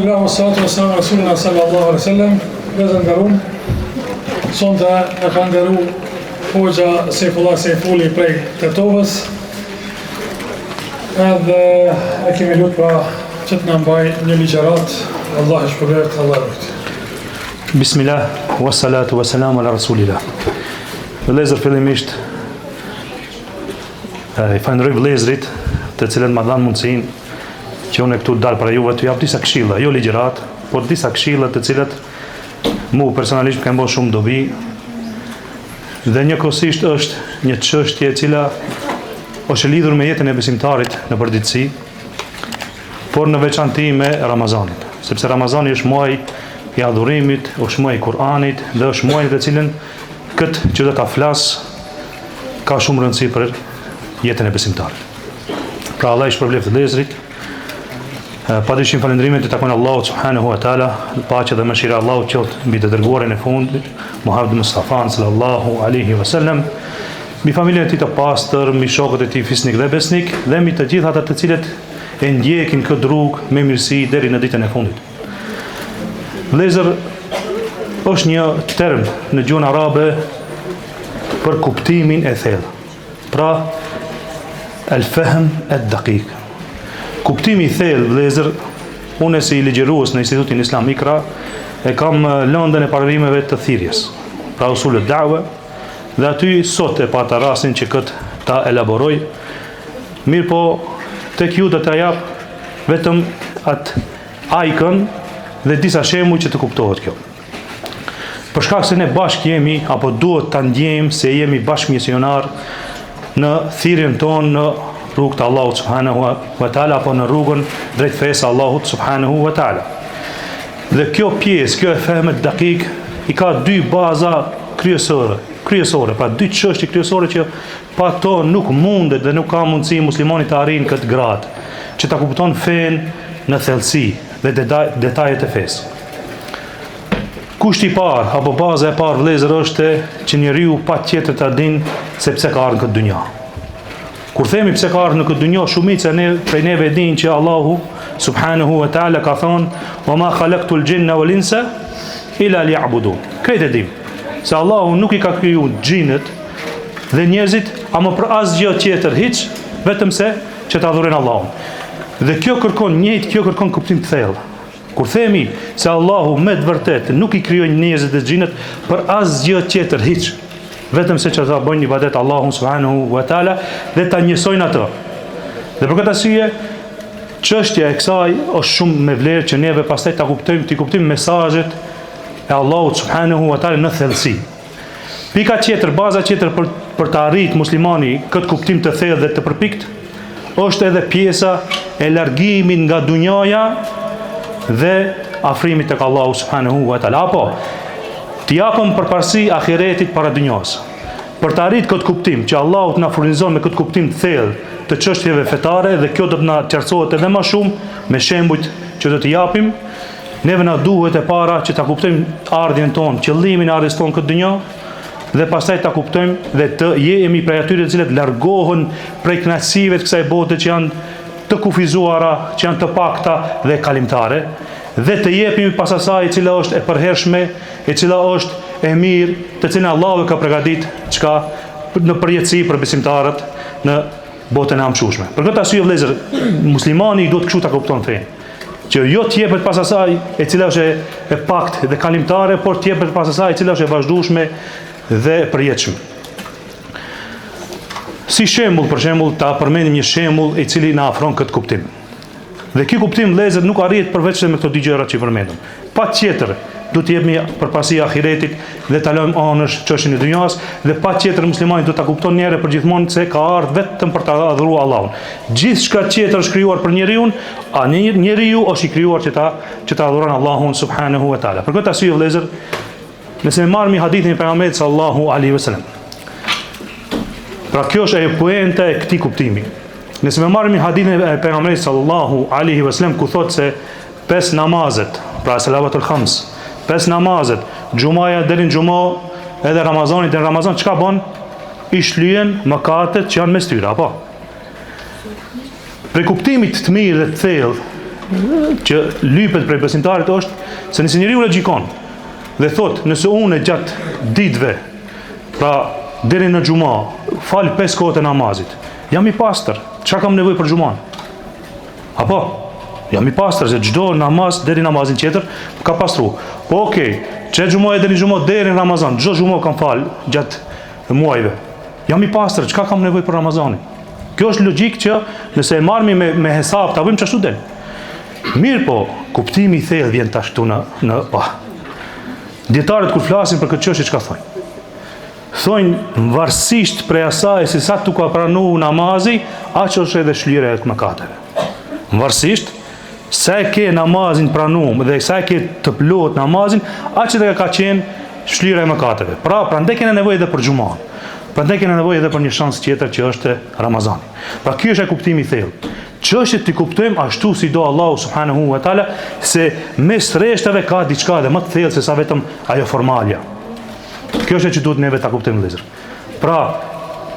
Alhamdulillah, wassalatu wassalamu ala rasulina sallallahu alaihi wasallam. Vezën nderuar. Sonte e ka nderu Hoxha Sejfullah Sejfuli prej Tetovës. Edhe e kemi lutë pra që të në mbaj një ligjerat. Allah e shpërblet, Allah rujt. Bismillah, wassalatu wassalamu ala rasulillah. Vëllezër, fillimisht i falenderoj vëllezrit të cilët më dhanë mundësinë që unë këtu dalë para juve të jap disa këshilla, jo ligjerat, por disa këshilla të cilat mu personalisht kanë bërë shumë dobi dhe njëkohësisht është një çështje e cila është lidhur me jetën e besimtarit në përditësi, por në veçanti me Ramazanit, sepse Ramazani është muaji i adhurimit, është muaji i Kur'anit dhe është muaji të cilën këtë që do ta flas ka shumë rëndësi për jetën e besimtarit. Pra Allah i shpërblet vëllezrit. Padyshim falëndrimet i takojnë Allahut subhanahu wa taala, paqja dhe mëshira e Allahut qoftë mbi të dërguarin e fundit, Muhammed Mustafa sallallahu alaihi wasallam, mbi familjen e tij të pastër, mbi shokët e tij fisnik dhe besnik dhe mbi të gjithë ata të cilët e ndjekin këtë rrugë me mirësi deri në ditën e fundit. Vëllezër, është një term në gjuhën arabe për kuptimin e thellë. Pra, al-fahm ad-daqiq. Kuptimi i thellë, vëllezër, unë si ligjërues në Institutin Islam Ikra e kam lëndën e parimeve të thirrjes, pra usulet da've, dhe aty sot e pata rastin që këtë ta elaboroj. Mirë po, tek ju do t'ja jap vetëm atë ajkën dhe disa shembuj që të kuptohet kjo. Për shkak se ne bashkë jemi, apo duhet ta ndjejmë se jemi bashkë misionar në thirrjen tonë në rrugë të Allahut subhanahu wa taala, apo në rrugën drejt fesë Allahut subhanahu wa taala. Dhe kjo pjesë, kjo e fehmet dakik, i ka dy baza kryesore, pra dy çështje kryesore që pa to nuk mundet dhe nuk ka mundësi muslimani të arrijë këtë grad, që ta kupton fen në thellësi dhe detajet e fesë. Kushti i parë apo baza e parë, vëllezër, është që njeriu patjetër ta dinë se pse ka ardhur në këtë dynjë. Kur themi pse ka ardhur në këtë dynjë, shumica prej neve dinë që Allahu subhanahu wa taala ka thonë: "Wa ma khalaqtul jinna wal insa illa liya'budun." Këtë dim se Allahu nuk i ka krijuar xhinët dhe njerëzit ama për asgjë tjetër hiç, vetëm se që ta adhurojnë Allahun. Dhe kjo kërkon kuptim të thellë. Kur themi se Allahu me të vërtetë nuk i krijoi njerëzit dhe xhinët për asgjë tjetër hiç, vetëm se që ta bëjnë ibadet Allahun subhanahu wa taala dhe ta njësojnë atë. Dhe për këtë arsye, çështja e kësaj është shumë me vlerë që neve pastaj ta kuptojmë mesazhet e Allahut subhanahu wa taala në thellësi. Pika tjetër, baza tjetër për të arritur muslimani këtë kuptim të thellë dhe të përpikt, është edhe pjesa e largimit nga dunjaja dhe afrimit tek Allahu subhanahu wa taala. Apo të japëm përparësi ahiretit para dunjas. Për të arritur këtë kuptim që Allahu të na furnizon me këtë kuptim të thellë të çështjeve fetare, dhe kjo do të na qartësohet edhe më shumë me shembujt që do t'i japim, neve na duhet e para që ta kuptojmë ardhjen tonë, qëllimin e ardhjes tonë këtë dynjë, dhe pastaj ta kuptojmë dhe të jemi prej atyre të cilët largohen prej kënaqësive të kësaj bote që janë të kufizuara, që janë të pakta dhe kalimtare, dhe të jepim pas asaj e cila është e përhershme, e cila është e mirë, të cilën Allahu ka përgatitur çka në përjetësi për besimtarët në botën e amshueshme. Për këtë arsye, vëllezër, muslimani duhet kështu ta kupton fen, që jo të jepet pas asaj e cila është e paktë dhe kalimtare, por të jepet pas asaj e cila është e vazhdueshme dhe përjetshme. Si shembull, për shembull, ta përmendim një shembull i cili na afron këtë kuptim. Dhe ky kuptim, vëllezër, nuk arrihet përveç se me këto dy gjëra që i përmendëm. Patjetër do të jepmi përparësi ahiretit dhe ta lëmë anësh çështjen e dunjas, dhe patjetër muslimani do ta kupton njëherë për gjithmonë se ka ardhur vetëm për ta adhuruar Allahun. Gjithçka tjetër është krijuar për njeriu, a njeriu është i krijuar që ta adhuron Allahun subhanahu wa taala. Për këtë arsye, vëllezër, nëse ne marrim hadithin e pejgamberit sallallahu alaihi wasallam, pra kjo është e poenta e këtij kuptimi. Nëse me marrim hadithin e pejgamberit sallallahu alaihi wasallam ku thotë se 5 namazet, pra salavatul khams, 5 namazet, xumaja deri në xumë, edhe Ramazani deri në Ramazan, çka bën? I shlyen mëkatet që janë mes tyre, apo? Për kuptimit të mirë dhe të thellë që lypet prej besimtarit është se nëse njeriu logjikon dhe thot, nëse unë gjatë ditëve, pra deri në xhumë, fal 5 kohët e namazit, jam i pastër, çka kam nevojë për xhuman? Apo jam i pastër se çdo namaz deri namazin tjetër ka pastru. Po okej, çe xhumë deri në Ramazan, çdo xhumë kam fal gjatë muajve. Jam i pastër, çka kam nevojë për Ramazanin? Kjo është logjik që nëse e marrmi me hesab, ta bëjmë çashtu del. Mirë po, kuptimi i thellë vjen tash këtu në dietarët kur flasin për këtë çështje çka thonë? Thonë varësisht prej asaj se sa tu ka pranuar namazi, aq është edhe shlirja e mëkateve. Varësisht sa e ke namazin pranuar dhe sa e ke të plot namazin, aq edhe ka qenë shlirja e mëkateve. Pra prandaj kena nevojë edhe për xhuman. Prandaj kena nevojë edhe për një shans tjetër që është Ramazani. Pra ky është kuptimi i thellë. Çështjet ti kuptojmë ashtu si do Allahu subhanahu wa taala, se mes rreshtave ka diçka edhe më të thellë se sa vetëm ajo formalja. Kjo është që duhet neve ta kuptojmë vëllezër. Pra,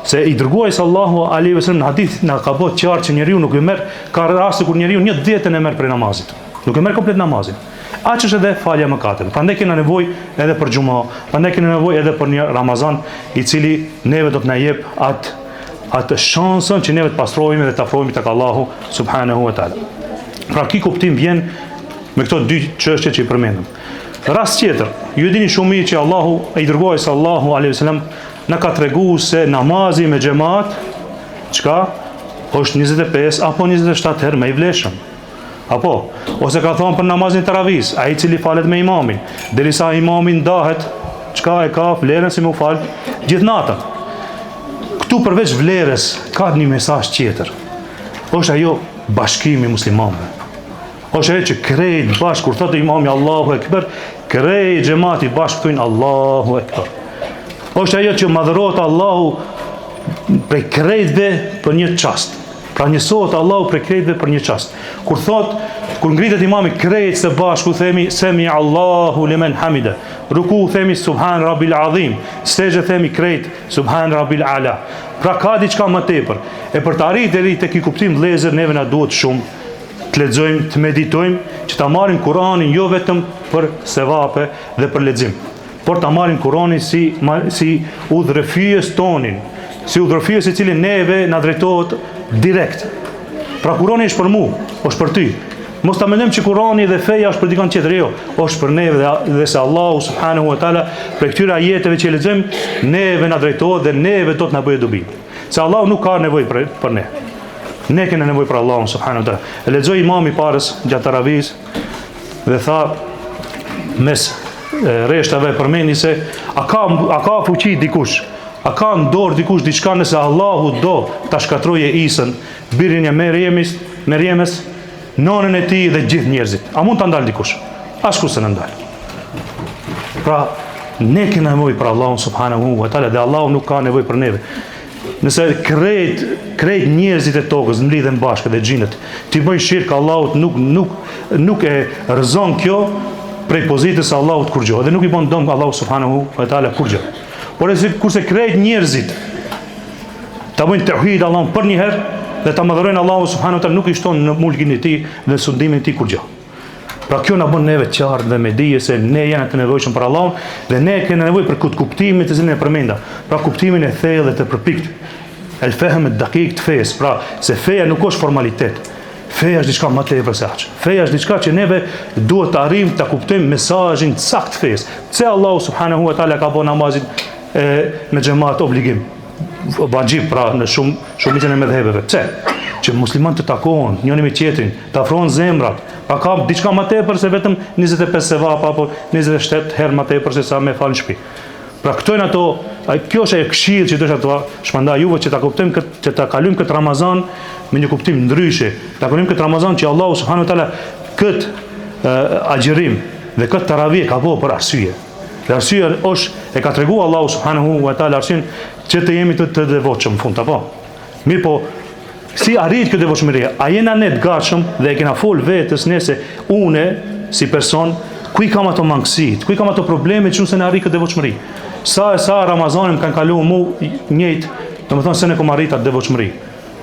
se i dërguari sallallahu alaihi wasallam në hadith na ka bërë qartë që njeriu nuk i merr, ka raste kur njeriu 1/10 e merr prej namazit. Nuk e merr komplet namazin. Aq është edhe falja e mëkateve. Prandaj kena nevojë edhe për xhumë, prandaj kena nevojë edhe për një Ramazan i cili neve do të na jep atë shansën që neve të pastrohemi dhe të afrohemi tek Allahu subhanahu wa taala. Pra ky kuptim vjen me këto dy çështje që i përmendëm. Rast tjetër, ju dini shumë mirë që Allahu i dërguari sallallahu alaihi wasallam na ka treguar se namazi me xhamat çka është 25 apo 27 herë më i vlefshëm. Apo, ose ka thonë për namazin taravis, ai i cili falet me imamin, derisa imami ndahet, çka e ka vlerën si më fal gjithë natën. Këtu përveç vlerës ka një mesazh tjetër. Është ajo bashkimi i muslimanëve. Është ajo që krejt bashkë kur thotë imami Allahu Ekber, krejt xhamati bashkë thonë Allahu Ekber. Është ajo që madhërohet Allahu prej krejtve për një çast. Pra njësohet Allahu prej krejtve për një çast. Kur ngritet imami krejt së bashku themi semi Allahu limen hamida. Ruku themi subhan rabbil azim. Sejde themi krejt subhan rabbil ala. Pra ka diçka më tepër. E për të arritur deri tek ky kuptim vëllezër, neve na duhet shumë të lexojmë, të meditojmë, që ta marrim Kur'anin jo vetëm për sevape dhe për lexim, por ta marrim Kur'anin si udhërfyes tonin, si udhërfyes i cili neve na drejtohet direkt. Pra Kurani është për mua, është për ty. Mos ta mendojmë që Kurani dhe feja është për dikon tjetër, jo, është për neve dhe se Allahu subhanahu wa taala për këtyre ajeteve që lexojmë, neve na drejtohet dhe neve do të na bëjë dobi. Se Allahu nuk ka nevojë për ne. Ne kemi nevojë për Allahun subhanahu wa taala. E lexoi imami parës gjatë taravis dhe tha mes rreshtave përmendi se a ka fuqi dikush, a ka në dorë dikush diçka nëse Allahu do ta shkatroje Isën, birin e Merjemes, nonën e tij dhe gjithë njerëzit. A mund ta ndal dikush? Askush s'e ndal. Pra, ne kemi nevojë për Allahun subhanahu wa taala dhe Allahu nuk ka nevojë për neve. Nëse krejt njerëzit e tokës mblidhen bashkë dhe xhinët, ti bëjnë shirk Allahut, nuk e rrezon kjo prej pozitës së Allahut kur gjë, dhe nuk i bën dëm Allahu subhanahu wa taala kur gjë. Por kurse krejt njerëzit ta bëjnë tauhid Allahun për një herë dhe ta madhërojnë Allahu subhanahu wa taala, nuk i shton në mulkin e tij dhe sundimin e tij kur gjë. Pra kjo na bën neve të qartë dhe me dije se ne jemi të nevojshëm për Allahun dhe ne kemi nevojë për këtë kuptimin të cilin e përmenda. Pra kuptimin e thellë dhe të përpikt. El fahm ad-daqiq të fesë. Pra se feja nuk është formalitet. Feja është diçka më tepër se aq. Feja është diçka që neve duhet të arrijmë ta kuptojmë mesazhin sakt të fesë. Pse Allahu subhanahu wa taala ka bën namazin me xhamat obligim? Vajib, pra në shumicën e mëdhëve. Pse? Që muslimanët të takohen njëri me tjetrin, të afrohen zemrat. Pa ka diçka më tepër se vetëm 25 sevap apo 27 herë më tepër se sa me fal në shtëpi. Pra këto janë ato, kjo është ajo këshill që desha të shpandaj juve që ta kuptojmë që ta kalojmë këtë Ramazan me një kuptim ndryshe. Ta kalojmë këtë Ramazan që Allahu subhanahu wa taala këtë agjërim dhe këtë taravih ka bërë për arsye. Dhe arsyeja është e ka treguar Allahu subhanahu wa taala arsyen që të jemi të devotshëm në fund apo. Mirë po, si arrit këtë devotshmëri? A jena ne të gatshëm dhe e kena fol vetes nëse unë si person ku i kam ato mangësit, ku i kam ato probleme që unë se në arrit këtë devotshmëri? Sa Ramazanin kanë kaluar mu njëjtë, domethënë se ne kom arrit atë devotshmëri.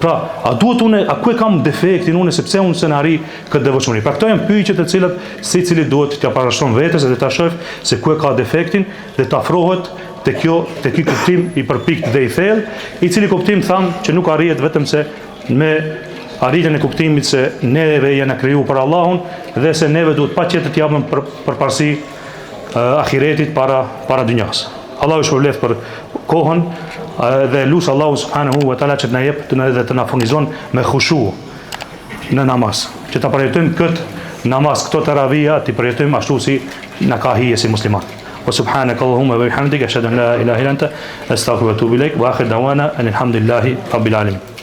Pra, a duhet a ku e kam defektin unë sepse unë se në arri këtë devotshmëri. Pra këto janë pyetjet të cilat secili duhet t'ia parashton vetes dhe ta shoh se ku e ka defektin dhe ta afrohet te ky kuptim i përpikt dhe i thellë, i cili kuptim tham që nuk arrihet vetëm se me arritjen e kuptimit se neve jena kriju për Allahun dhe se neve duhet paqetë të japim përparësi ahiretit para dynjas. Allahu shpërblet për kohën dhe lusë Allahu subhanahu wa taala që të na jep dhe të na furnizon me khushu në namaz. Që ta përjetojmë këtë namaz, këto taravija, të përjetojmë ashtu si na ka hije si musliman. Wa subhanaka Allahumma wa bihamdika ashhadu an la ilaha illa anta astaghfiruka wa atubu ilaik wa akhir da'wana alhamdulillahi rabbil alamin.